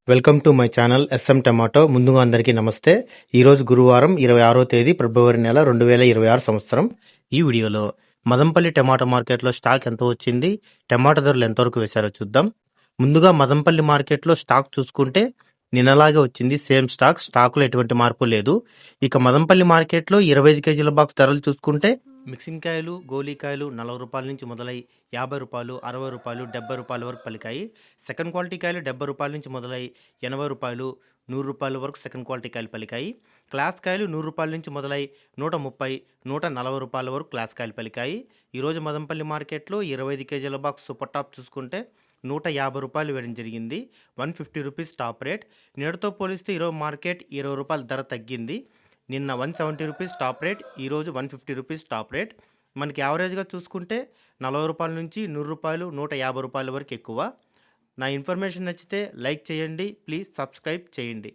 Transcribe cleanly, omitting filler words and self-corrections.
Welcome to my channel S M tomato. ముందుగా అందరికీ నమస్తే. ఈరోజు గురువారం 26వ తేదీ ఫిబ్రవరి నెల 2026 సంవత్సరం. ఈ వీడియోలో మదంపల్లి టమాటా మార్కెట్లో స్టాక్ ఎంత వచ్చింది, టమాటా ధరలు ఎంతవరకు వేశారో చూద్దాం. ముందుగా మదంపల్లి మార్కెట్లో స్టాక్ చూసుకుంటే నిన్నలాగే వచ్చింది. సేమ్ స్టాకులో ఎటువంటి మార్పు లేదు. ఇక మదంపల్లి మార్కెట్లో 25 కేజీల బాక్స్ ధరలు చూసుకుంటే మిక్సింగ్ కాయలు, గోలీకాయలు 40 రూపాయల నుంచి మొదలై 50 రూపాయలు, 60 రూపాయలు, 70 రూపాయల వరకు పలికాయి. సెకండ్ క్వాలిటీ కాయలు 70 రూపాయల నుంచి మొదలై 80 రూపాయలు, 100 రూపాయల వరకు సెకండ్ క్వాలిటీ కాయలు పలికాయి. క్లాస్ కాయలు 100 రూపాయల నుంచి మొదలై 130, 140 రూపాయల వరకు క్లాస్ కాయలు పలికాయి. ఈరోజు మదంపల్లి మార్కెట్లో 25 కేజీల బాక్స్ సూపర్ టాప్ చూసుకుంటే 150 రూపాయలు వేయడం జరిగింది. 150 రూపీస్ టాప్ రేట్. నిన్నటితో పోలిస్తే ఈరోజు మార్కెట్ 20 రూపాయల ధర తగ్గింది. నిన్న 170 రూపీస్ టాప్ రేట్, ఈరోజు 150 రూపీస్ టాప్ రేట్. మనకి యావరేజ్గా చూసుకుంటే 40 రూపాయల నుంచి 100 రూపాయలు, 150 రూపాయల వరకు ఎక్కువ. నా ఇన్ఫర్మేషన్ నచ్చితే లైక్ చేయండి, ప్లీజ్ సబ్స్క్రైబ్ చేయండి.